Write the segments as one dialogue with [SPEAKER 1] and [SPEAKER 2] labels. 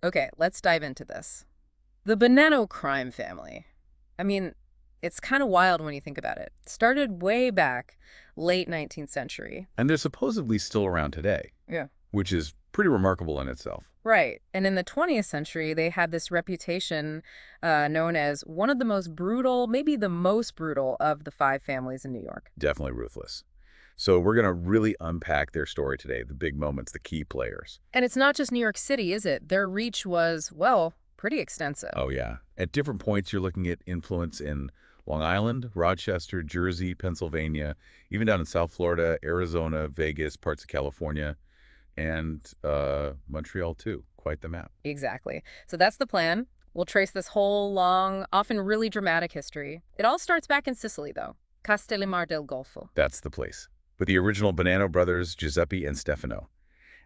[SPEAKER 1] Okay, let's dive into this. The Bonanno crime family. I mean, it's kind of wild when you think about it. Started way back, late 19th century.
[SPEAKER 2] And they're supposedly still around today,
[SPEAKER 1] Yeah.
[SPEAKER 2] which is pretty remarkable in itself.
[SPEAKER 1] Right. And in the 20th century, they had this reputation known as one of the most brutal, maybe the most brutal of the five families in New York.
[SPEAKER 2] Definitely ruthless. So we're going to really unpack their story today, the big moments, the key players.
[SPEAKER 1] And it's not just New York City, is it? Their reach was, well, pretty extensive.
[SPEAKER 2] Oh, yeah. At different points, you're looking at influence in Long Island, Rochester, Jersey, Pennsylvania, even down in South Florida, Arizona, Vegas, parts of California, and Montreal, too. Quite the map.
[SPEAKER 1] Exactly. So that's the plan. We'll trace this whole long, often really dramatic history. It all starts back in Sicily, though. Castellamare del Golfo.
[SPEAKER 2] That's the place. With the original Bonanno brothers, Giuseppe and Stefano.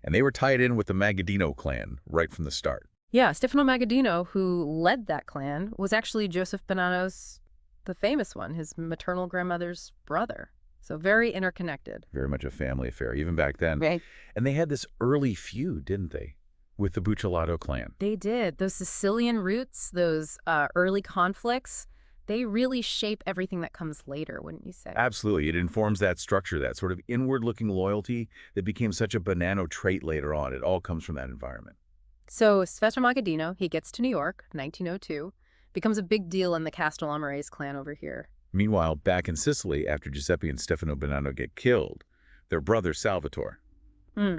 [SPEAKER 2] And they were tied in with the Magadino clan right from the start.
[SPEAKER 1] Yeah, Stefano Magadino, who led that clan, was actually Joseph Bonanno's, the famous one, his maternal grandmother's brother. So very interconnected.
[SPEAKER 2] Very much a family affair, even back then.
[SPEAKER 1] Right.
[SPEAKER 2] And they had this early feud, didn't they, with the Buccellato clan?
[SPEAKER 1] They did. Those Sicilian roots, those early conflicts, they really shape everything that comes later, wouldn't you say?
[SPEAKER 2] Absolutely. It informs that structure, that sort of inward-looking loyalty that became such a Bonanno trait later on. It all comes from that environment.
[SPEAKER 1] So Stefano Magadino, he gets to New York, 1902, becomes a big deal in the Castellamarese clan over here.
[SPEAKER 2] Meanwhile, back in Sicily, after Giuseppe and Stefano Bonanno get killed, their brother Salvatore,
[SPEAKER 1] Hmm.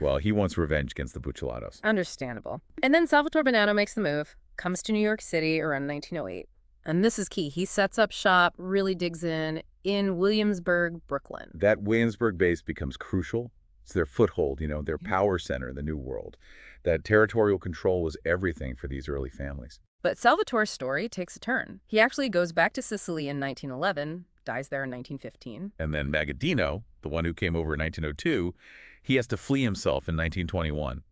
[SPEAKER 2] well, he wants revenge against the Buccellatos.
[SPEAKER 1] Understandable. And then Salvatore Bonanno makes the move, comes to New York City around 1908. And this is key. He sets up shop, really digs in Williamsburg, Brooklyn.
[SPEAKER 2] That Williamsburg base becomes crucial. It's their foothold, their power center in the New World. That territorial control was everything for these early families.
[SPEAKER 1] But Salvatore's story takes a turn. He actually goes back to Sicily in 1911, dies there in 1915.
[SPEAKER 2] And then Magadino, the one who came over in 1902, he has to flee himself in 1921.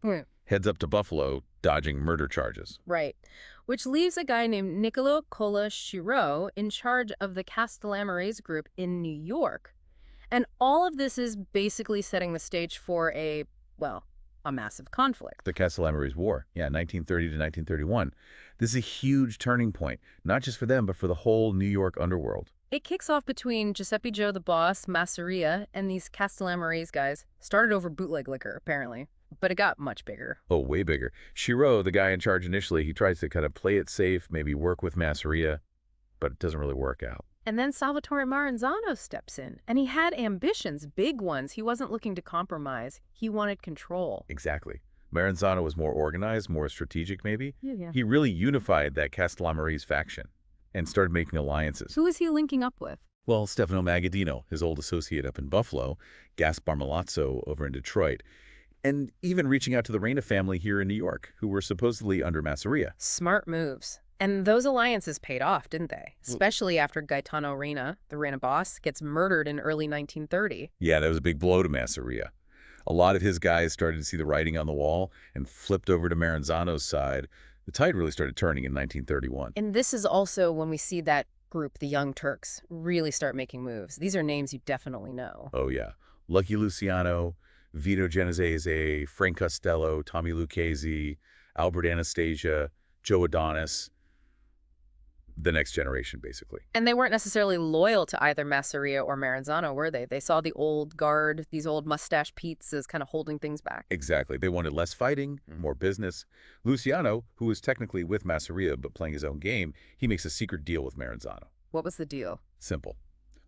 [SPEAKER 2] Heads up to Buffalo, dodging murder charges.
[SPEAKER 1] Right. Which leaves a guy named Niccolo Cola Schirò in charge of the Castellamarese group in New York. And all of this is basically setting the stage for a massive conflict.
[SPEAKER 2] The Castellamarese War, 1930 to 1931. This is a huge turning point, not just for them, but for the whole New York underworld.
[SPEAKER 1] It kicks off between Giuseppe Joe the boss, Masseria, and these Castellamarese guys. Started over bootleg liquor, apparently. But it got much bigger.
[SPEAKER 2] Oh, way bigger. Schirò, the guy in charge initially, he tries to kind of play it safe, maybe work with Masseria, but it doesn't really work out.
[SPEAKER 1] And then Salvatore Maranzano steps in, and he had ambitions, big ones. He wasn't looking to compromise. He wanted control.
[SPEAKER 2] Exactly. Maranzano was more organized, more strategic, maybe.
[SPEAKER 1] Yeah.
[SPEAKER 2] He really unified that Castellamarese faction and started making alliances.
[SPEAKER 1] Who is he linking up with?
[SPEAKER 2] Well, Stefano Magadino, his old associate up in Buffalo, Gaspar Milazzo over in Detroit, and even reaching out to the Reina family here in New York, who were supposedly under Masseria.
[SPEAKER 1] Smart moves. And those alliances paid off, didn't they? Especially after Gaetano Reina, the Reina boss, gets murdered in early 1930.
[SPEAKER 2] Yeah, that was a big blow to Masseria. A lot of his guys started to see the writing on the wall and flipped over to Maranzano's side. The tide really started turning in 1931.
[SPEAKER 1] And this is also when we see that group, the Young Turks, really start making moves. These are names you definitely know.
[SPEAKER 2] Oh, yeah. Lucky Luciano, Vito Genovese, Frank Costello, Tommy Lucchese, Albert Anastasia, Joe Adonis. The next generation, basically.
[SPEAKER 1] And they weren't necessarily loyal to either Masseria or Maranzano, were they? They saw the old guard, these old mustache Petes, as kind of holding things back.
[SPEAKER 2] Exactly. They wanted less fighting, more business. Luciano, who was technically with Masseria but playing his own game, he makes a secret deal with Maranzano.
[SPEAKER 1] What was the deal?
[SPEAKER 2] Simple.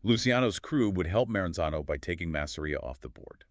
[SPEAKER 2] Luciano's crew would help Maranzano by taking Masseria off the board.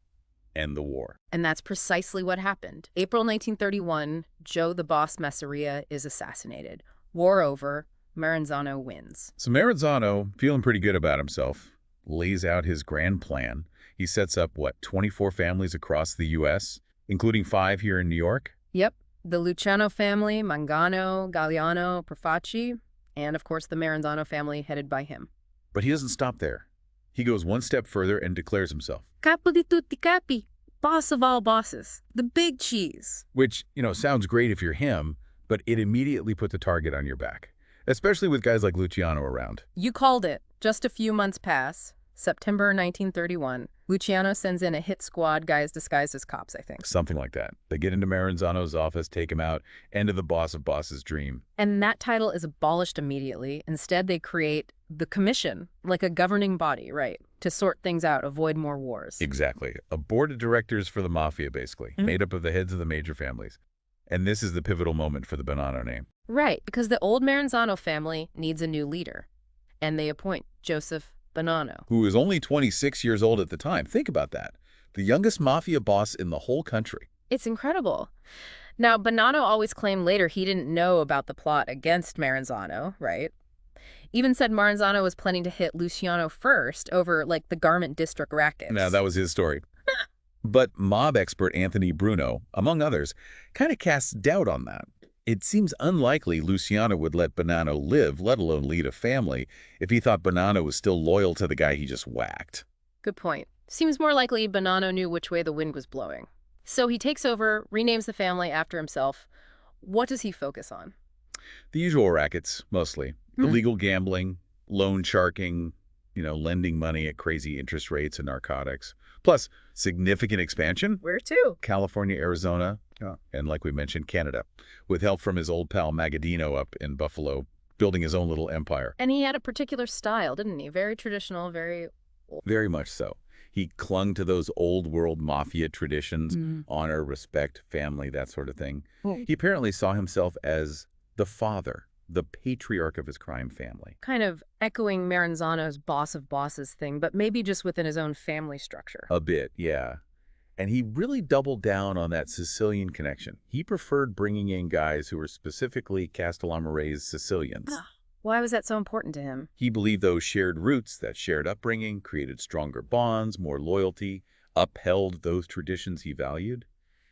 [SPEAKER 2] End the war.
[SPEAKER 1] And that's precisely what happened. April 1931, Joe the boss Masseria is assassinated. War over. Maranzano wins.
[SPEAKER 2] So Maranzano, feeling pretty good about himself, lays out his grand plan. He sets up, 24 families across the U.S., including 5 here in New York?
[SPEAKER 1] Yep. The Luciano family, Mangano, Galliano, Profaci, and, of course, the Maranzano family headed by him.
[SPEAKER 2] But he doesn't stop there. He goes one step further and declares himself
[SPEAKER 1] Capo di tutti capi, boss of all bosses, the big cheese.
[SPEAKER 2] Which, sounds great if you're him, but it immediately put the target on your back. Especially with guys like Luciano around.
[SPEAKER 1] You called it. Just a few months pass. September 1931. Luciano sends in a hit squad, guys disguised as cops, I think.
[SPEAKER 2] Something like that. They get into Maranzano's office, take him out, end of the boss of bosses' dream.
[SPEAKER 1] And that title is abolished immediately. Instead, they create the commission, like a governing body, right, to sort things out, avoid more wars.
[SPEAKER 2] Exactly. A board of directors for the mafia, basically, made up of the heads of the major families. And this is the pivotal moment for the Bonanno name.
[SPEAKER 1] Right, because the old Maranzano family needs a new leader. And they appoint Joseph Bonanno.
[SPEAKER 2] Who was only 26 years old at the time. Think about that. The youngest mafia boss in the whole country.
[SPEAKER 1] It's incredible. Now, Bonanno always claimed later he didn't know about the plot against Maranzano, right? Even said Maranzano was planning to hit Luciano first over, like, the garment district rackets.
[SPEAKER 2] Now, that was his story. But mob expert Anthony Bruno, among others, kind of casts doubt on that. It seems unlikely Luciano would let Bonanno live, let alone lead a family, if he thought Bonanno was still loyal to the guy he just whacked.
[SPEAKER 1] Good point. Seems more likely Bonanno knew which way the wind was blowing. So he takes over, renames the family after himself. What does he focus on?
[SPEAKER 2] The usual rackets, mostly. Illegal gambling, loan sharking, lending money at crazy interest rates and narcotics. Plus, significant expansion.
[SPEAKER 1] Where to?
[SPEAKER 2] California, Arizona, and like we mentioned, Canada, with help from his old pal Magadino up in Buffalo, building his own little empire.
[SPEAKER 1] And he had a particular style, didn't he? Very traditional, very old.
[SPEAKER 2] Very much so. He clung to those old-world mafia traditions, honor, respect, family, that sort of thing. He apparently saw himself as the father, the patriarch of his crime family.
[SPEAKER 1] Kind of echoing Maranzano's boss of bosses thing, but maybe just within his own family structure.
[SPEAKER 2] A bit, yeah. And he really doubled down on that Sicilian connection. He preferred bringing in guys who were specifically Castellamore's Sicilians.
[SPEAKER 1] Why was that so important to him?
[SPEAKER 2] He believed those shared roots, that shared upbringing, created stronger bonds, more loyalty, upheld those traditions he valued.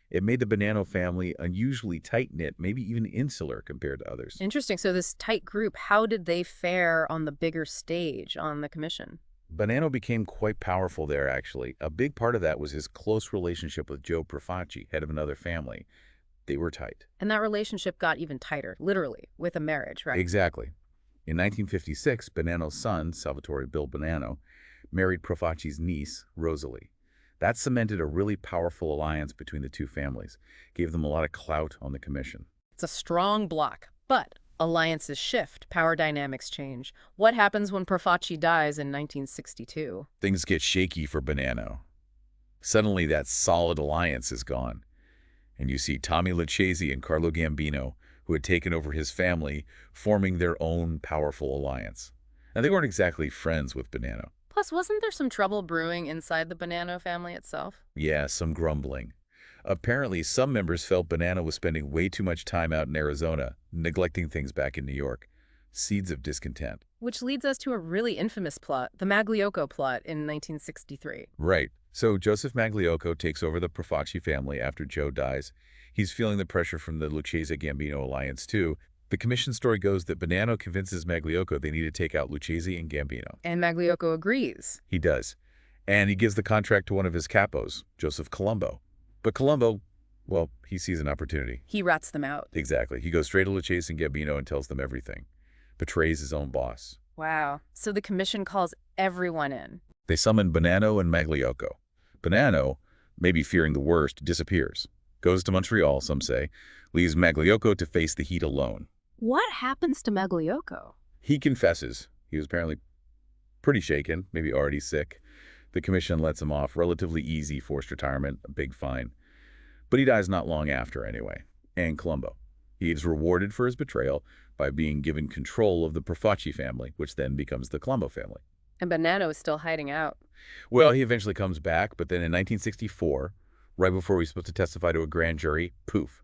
[SPEAKER 2] It made the Bonanno family unusually tight-knit, maybe even insular compared to others.
[SPEAKER 1] Interesting. So this tight group, how did they fare on the bigger stage, on the commission?
[SPEAKER 2] Bonanno became quite powerful there, actually. A big part of that was his close relationship with Joe Profaci, head of another family. They were tight.
[SPEAKER 1] And that relationship got even tighter, literally, with a marriage, right?
[SPEAKER 2] Exactly. In 1956, Bonanno's son, Salvatore Bill Bonanno, married Profaci's niece, Rosalie. That cemented a really powerful alliance between the two families, gave them a lot of clout on the commission.
[SPEAKER 1] It's a strong block, but alliances shift, power dynamics change. What happens when Profaci dies in 1962?
[SPEAKER 2] Things get shaky for Bonanno. Suddenly, that solid alliance is gone. And you see Tommy Lucchese and Carlo Gambino, who had taken over his family, forming their own powerful alliance. Now, they weren't exactly friends with Bonanno.
[SPEAKER 1] Plus, wasn't there some trouble brewing inside the Bonanno family itself?
[SPEAKER 2] Yeah, some grumbling. Apparently, some members felt Bonanno was spending way too much time out in Arizona, neglecting things back in New York. Seeds of discontent.
[SPEAKER 1] Which leads us to a really infamous plot, the Magliocco plot in 1963.
[SPEAKER 2] Right. So Joseph Magliocco takes over the Profaci family after Joe dies. He's feeling the pressure from the Lucchese-Gambino alliance, too. The commission story goes that Bonanno convinces Magliocco they need to take out Lucchese and Gambino.
[SPEAKER 1] And Magliocco agrees.
[SPEAKER 2] He does. And he gives the contract to one of his capos, Joseph Colombo. But Colombo, well, he sees an opportunity.
[SPEAKER 1] He rats them out.
[SPEAKER 2] Exactly. He goes straight to Lucchese and Gambino and tells them everything. Betrays his own boss.
[SPEAKER 1] Wow. So the commission calls everyone in.
[SPEAKER 2] They summon Bonanno and Magliocco. Bonanno, maybe fearing the worst, disappears. Goes to Montreal, some say. Leaves Magliocco to face the heat alone.
[SPEAKER 1] What happens to Magliocco?
[SPEAKER 2] He confesses. He was apparently pretty shaken, maybe already sick. The commission lets him off. Relatively easy forced retirement, a big fine. But he dies not long after anyway. And Colombo. He is rewarded for his betrayal by being given control of the Profaci family, which then becomes the Colombo family.
[SPEAKER 1] And Bonanno is still hiding out.
[SPEAKER 2] Well, he eventually comes back, but then in 1964, right before he's supposed to testify to a grand jury, poof,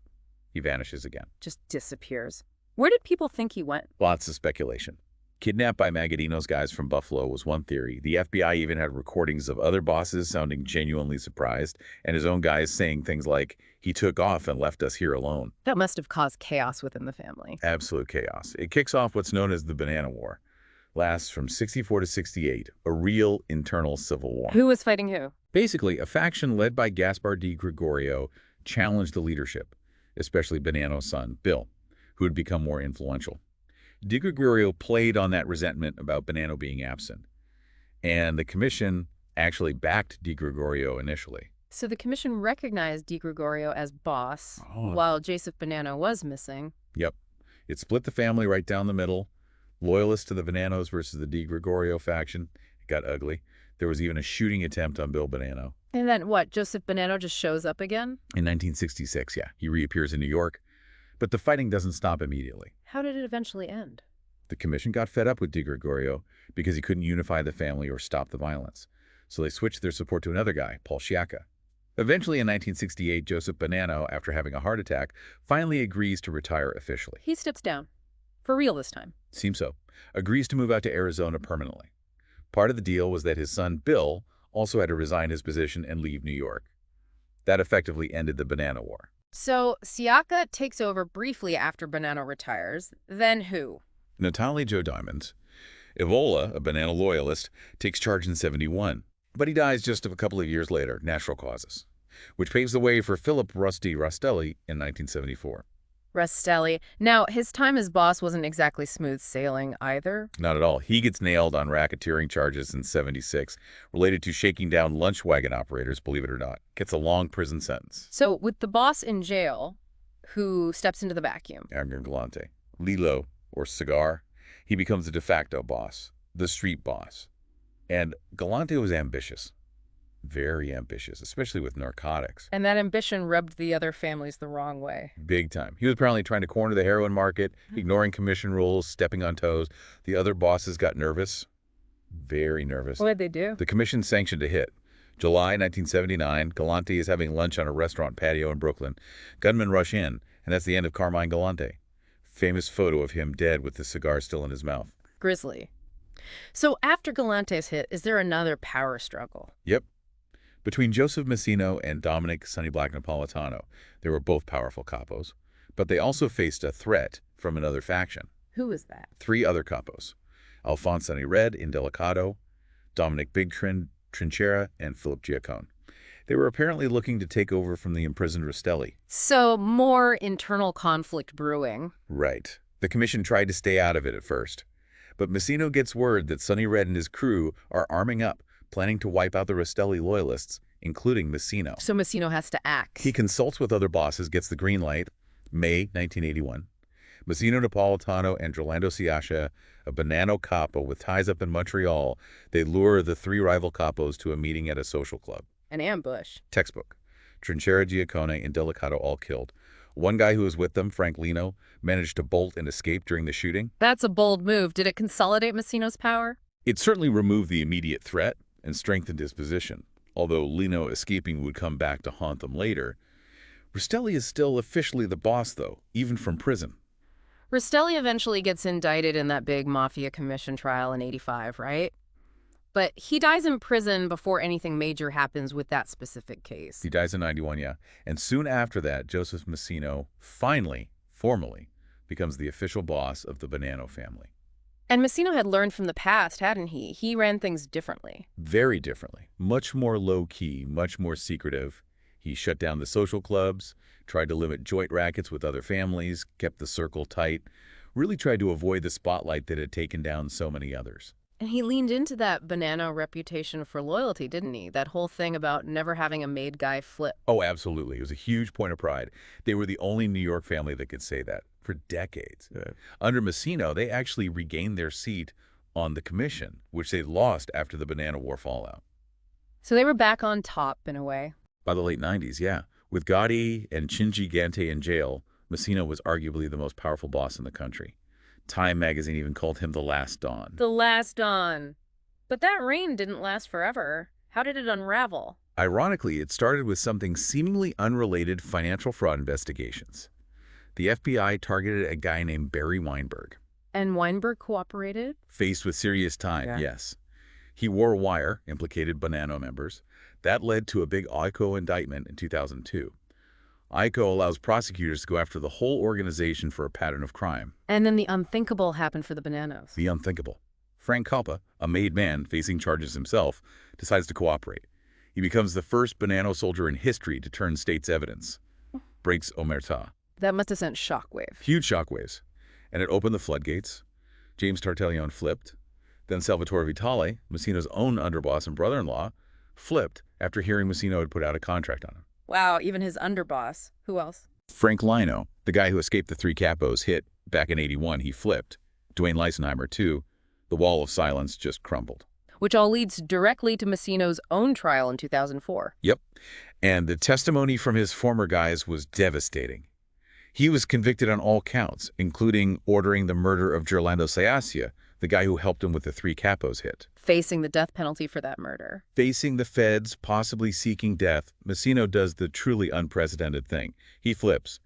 [SPEAKER 2] he vanishes again.
[SPEAKER 1] Just disappears. Where did people think he went?
[SPEAKER 2] Lots of speculation. Kidnapped by Magadino's guys from Buffalo was one theory. The FBI even had recordings of other bosses sounding genuinely surprised, and his own guys saying things like, "He took off and left us here alone."
[SPEAKER 1] That must have caused chaos within the family.
[SPEAKER 2] Absolute chaos. It kicks off what's known as the Bonanno War. Lasts from 64 to 68, a real internal civil war.
[SPEAKER 1] Who was fighting who?
[SPEAKER 2] Basically, a faction led by Gaspar di Gregorio challenged the leadership, especially Bonanno's son, Bill, who had become more influential. Di Gregorio played on that resentment about Bonanno being absent. And the commission actually backed Di Gregorio initially.
[SPEAKER 1] So the commission recognized Di Gregorio as boss,
[SPEAKER 2] Oh.
[SPEAKER 1] while Joseph Bonanno was missing.
[SPEAKER 2] Yep. It split the family right down the middle. Loyalists to the Bonannos versus the Di Gregorio faction. It got ugly. There was even a shooting attempt on Bill Bonanno.
[SPEAKER 1] And then what, Joseph Bonanno just shows up again?
[SPEAKER 2] In 1966, yeah. He reappears in New York. But the fighting doesn't stop immediately.
[SPEAKER 1] How did it eventually end?
[SPEAKER 2] The commission got fed up with Di Gregorio because he couldn't unify the family or stop the violence. So they switched their support to another guy, Paul Sciacca. Eventually, in 1968, Joseph Bonanno, after having a heart attack, finally agrees to retire officially.
[SPEAKER 1] He steps down. For real this time.
[SPEAKER 2] Seems so. Agrees to move out to Arizona permanently. Part of the deal was that his son, Bill, also had to resign his position and leave New York. That effectively ended the Bonanno War.
[SPEAKER 1] So Sciacca takes over briefly after Bonanno retires. Then who?
[SPEAKER 2] Natale Joe Diamond, Evola, a Bonanno loyalist, takes charge in '71. But he dies just a couple of years later, natural causes, which paves the way for Philip Rusty Rastelli in 1974.
[SPEAKER 1] Rastelli. Now, his time as boss wasn't exactly smooth sailing either.
[SPEAKER 2] Not at all. He gets nailed on racketeering charges in '76, related to shaking down lunch wagon operators, believe it or not. Gets a long prison sentence.
[SPEAKER 1] So with the boss in jail, who steps into the vacuum?
[SPEAKER 2] Edgar Galante. Lilo, or Cigar, he becomes the de facto boss, the street boss. And Galante was ambitious. Very ambitious, especially with narcotics.
[SPEAKER 1] And that ambition rubbed the other families the wrong way.
[SPEAKER 2] Big time. He was apparently trying to corner the heroin market, ignoring commission rules, stepping on toes. The other bosses got nervous. Very nervous.
[SPEAKER 1] What did they do?
[SPEAKER 2] The commission sanctioned a hit. July 1979, Galante is having lunch on a restaurant patio in Brooklyn. Gunmen rush in, and that's the end of Carmine Galante. Famous photo of him dead with the cigar still in his mouth.
[SPEAKER 1] Grisly. So after Galante's hit, is there another power struggle?
[SPEAKER 2] Yep. Between Joseph Massino and Dominic Sonny Black Napolitano, they were both powerful capos, but they also faced a threat from another faction.
[SPEAKER 1] Who is that?
[SPEAKER 2] 3 other capos: Alphonse Sonny Red, Indelicato, Dominic Big Trinchera, and Philip Giacone. They were apparently looking to take over from the imprisoned Rastelli.
[SPEAKER 1] So more internal conflict brewing.
[SPEAKER 2] Right. The commission tried to stay out of it at first. But Massino gets word that Sonny Red and his crew are arming up, planning to wipe out the Rastelli loyalists, including Massino.
[SPEAKER 1] So Massino has to act.
[SPEAKER 2] He consults with other bosses, gets the green light, May 1981. Massino, Napolitano, and Gerlando Sciacca, a Bonanno capo with ties up in Montreal, they lure the 3 rival capos to a meeting at a social club.
[SPEAKER 1] An ambush.
[SPEAKER 2] Textbook. Trinchera, Giacone, and Delicato all killed. One guy who was with them, Frank Lino, managed to bolt and escape during the shooting.
[SPEAKER 1] That's a bold move. Did it consolidate Massino's power?
[SPEAKER 2] It certainly removed the immediate threat and strengthened his position, although Lino escaping would come back to haunt them later. Rastelli is still officially the boss, though, even from prison.
[SPEAKER 1] Rastelli eventually gets indicted in that big Mafia Commission trial in '85, right? But he dies in prison before anything major happens with that specific case.
[SPEAKER 2] He dies in '91, yeah. And soon after that, Joseph Massino finally, formally, becomes the official boss of the Bonanno family.
[SPEAKER 1] And Massino had learned from the past, hadn't he? He ran things differently.
[SPEAKER 2] Very differently. Much more low-key, much more secretive. He shut down the social clubs, tried to limit joint rackets with other families, kept the circle tight, really tried to avoid the spotlight that had taken down so many others.
[SPEAKER 1] And he leaned into that Bonanno reputation for loyalty, didn't he? That whole thing about never having a made guy flip.
[SPEAKER 2] Oh, absolutely. It was a huge point of pride. They were the only New York family that could say that for decades. Yeah. Under Massino, they actually regained their seat on the commission, which they lost after the Bonanno War fallout.
[SPEAKER 1] So they were back on top, in a way.
[SPEAKER 2] By the late 90s, yeah. With Gotti and Chingy Gante in jail, Massino was arguably the most powerful boss in the country. Time magazine even called him the Last Don.
[SPEAKER 1] The Last Don. But that reign didn't last forever. How did it unravel?
[SPEAKER 2] Ironically, it started with something seemingly unrelated: financial fraud investigations. The FBI targeted a guy named Barry Weinberg.
[SPEAKER 1] And Weinberg cooperated?
[SPEAKER 2] Faced with serious time,
[SPEAKER 1] yeah.
[SPEAKER 2] Yes. He wore a wire, implicated Bonanno members. That led to a big ICO indictment in 2002. ICO allows prosecutors to go after the whole organization for a pattern of crime.
[SPEAKER 1] And then the unthinkable happened for the Bonannos.
[SPEAKER 2] The unthinkable. Frank Culpa, a made man facing charges himself, decides to cooperate. He becomes the first Bonanno soldier in history to turn state's evidence. Breaks omerta.
[SPEAKER 1] That must have sent shockwaves.
[SPEAKER 2] Huge shockwaves. And it opened the floodgates. James Tartaglione flipped. Then Salvatore Vitale, Massino's own underboss and brother-in-law, flipped after hearing Messino had put out a contract on him.
[SPEAKER 1] Wow, even his underboss. Who else?
[SPEAKER 2] Frank Lino, the guy who escaped the three capos hit back in '81, he flipped. Dwayne Leisenheimer, too. The wall of silence just crumbled.
[SPEAKER 1] Which all leads directly to Messino's own trial in 2004.
[SPEAKER 2] Yep. And the testimony from his former guys was devastating. He was convicted on all counts, including ordering the murder of Gerlando Sayacia, the guy who helped him with the three capos hit.
[SPEAKER 1] Facing the death penalty for that murder.
[SPEAKER 2] Facing the feds, possibly seeking death, Messino does the truly unprecedented thing. He flips.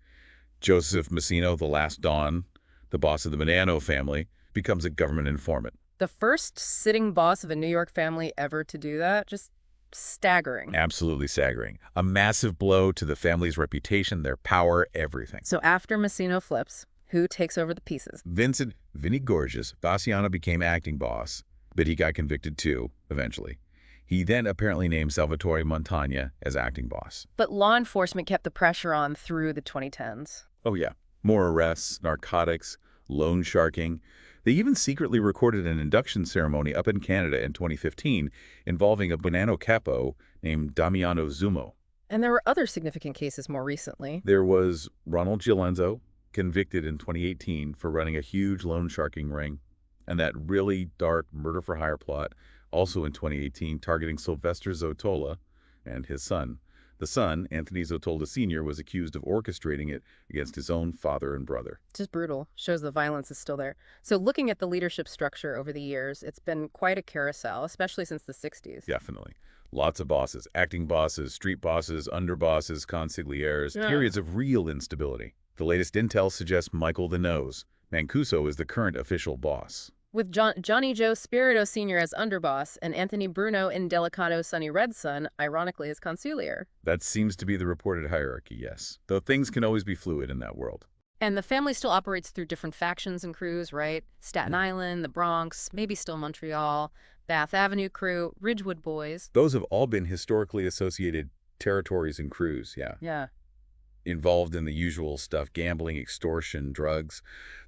[SPEAKER 2] Joseph Messino, the last Don, the boss of the Bonanno family, becomes a government informant.
[SPEAKER 1] The first sitting boss of a New York family ever to do that? Just staggering.
[SPEAKER 2] Absolutely staggering. A massive blow to the family's reputation, their power, everything.
[SPEAKER 1] So after Messino flips, who takes over the pieces?
[SPEAKER 2] Vinny Gorgeous, Bassiano became acting boss, but he got convicted too, eventually. He then apparently named Salvatore Montagna as acting boss.
[SPEAKER 1] But law enforcement kept the pressure on through the 2010s.
[SPEAKER 2] Oh yeah. More arrests, narcotics, loan sharking. They even secretly recorded an induction ceremony up in Canada in 2015 involving a Bonanno capo named Damiano Zumo.
[SPEAKER 1] And there were other significant cases more recently.
[SPEAKER 2] There was Ronald Giolenzo, convicted in 2018 for running a huge loan sharking ring, and that really dark murder-for-hire plot, also in 2018, targeting Sylvester Zotola and his son. The son, Anthony Zotola Sr., was accused of orchestrating it against his own father and brother.
[SPEAKER 1] Just brutal. Shows the violence is still there. So looking at the leadership structure over the years, it's been quite a carousel, especially since the 60s.
[SPEAKER 2] Definitely. Lots of bosses, acting bosses, street bosses, underbosses, consiglieres, periods of real instability. The latest intel suggests Michael the Nose. Mancuso is the current official boss.
[SPEAKER 1] With Johnny Joe Spirito Sr. as underboss and Anthony Bruno Indelicato Sonny Redson, ironically, as consigliere.
[SPEAKER 2] That seems to be the reported hierarchy, yes. Though things can always be fluid in that world.
[SPEAKER 1] And the family still operates through different factions and crews, right? Staten Island, the Bronx, maybe still Montreal, Bath Avenue crew, Ridgewood Boys.
[SPEAKER 2] Those have all been historically associated territories and crews, yeah.
[SPEAKER 1] Yeah.
[SPEAKER 2] Involved in the usual stuff, gambling, extortion, drugs.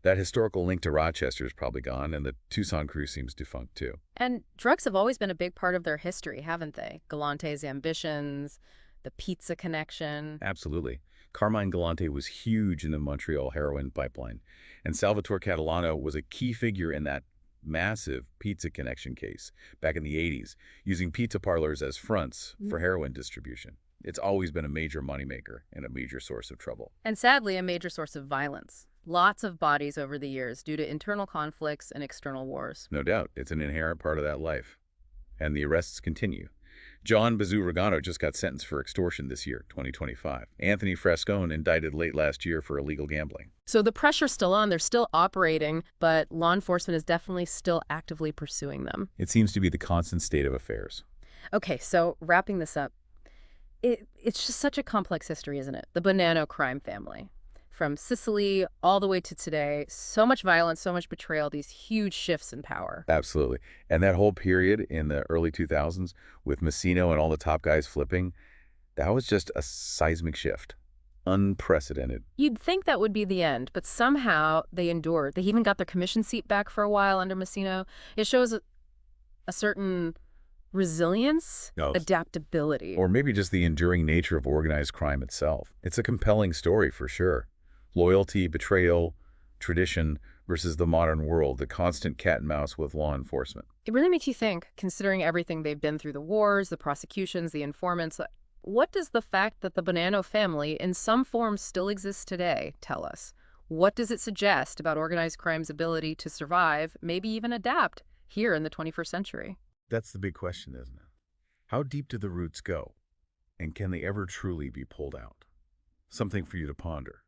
[SPEAKER 2] That historical link to Rochester is probably gone, and the Tucson crew seems defunct too.
[SPEAKER 1] And drugs have always been a big part of their history, haven't they? Galante's ambitions, the pizza connection.
[SPEAKER 2] Absolutely. Carmine Galante was huge in the Montreal heroin pipeline, and Salvatore Catalano was a key figure in that massive pizza connection case back in the 80s, using pizza parlors as fronts for heroin distribution. It's always been a major moneymaker and a major source of trouble.
[SPEAKER 1] And sadly, a major source of violence. Lots of bodies over the years due to internal conflicts and external wars.
[SPEAKER 2] No doubt, it's an inherent part of that life. And the arrests continue. John Bazoo Regano just got sentenced for extortion this year, 2025. Anthony Frascone indicted late last year for illegal gambling.
[SPEAKER 1] So the pressure's still on, they're still operating, but law enforcement is definitely still actively pursuing them.
[SPEAKER 2] It seems to be the constant state of affairs.
[SPEAKER 1] Okay, so wrapping this up, it's just such a complex history, isn't it? The Bonanno crime family. From Sicily all the way to today, so much violence, so much betrayal, these huge shifts in power.
[SPEAKER 2] Absolutely. And that whole period in the early 2000s with Messino and all the top guys flipping, that was just a seismic shift. Unprecedented.
[SPEAKER 1] You'd think that would be the end, but somehow they endured. They even got their commission seat back for a while under Messino. It shows a certain resilience, adaptability.
[SPEAKER 2] Or maybe just the enduring nature of organized crime itself. It's a compelling story for sure. Loyalty, betrayal, tradition versus the modern world, the constant cat and mouse with law enforcement.
[SPEAKER 1] It really makes you think, considering everything they've been through, the wars, the prosecutions, the informants, what does the fact that the Bonanno family in some form still exists today tell us? What does it suggest about organized crime's ability to survive, maybe even adapt, here in the 21st century?
[SPEAKER 2] That's the big question, isn't it? How deep do the roots go? And can they ever truly be pulled out? Something for you to ponder.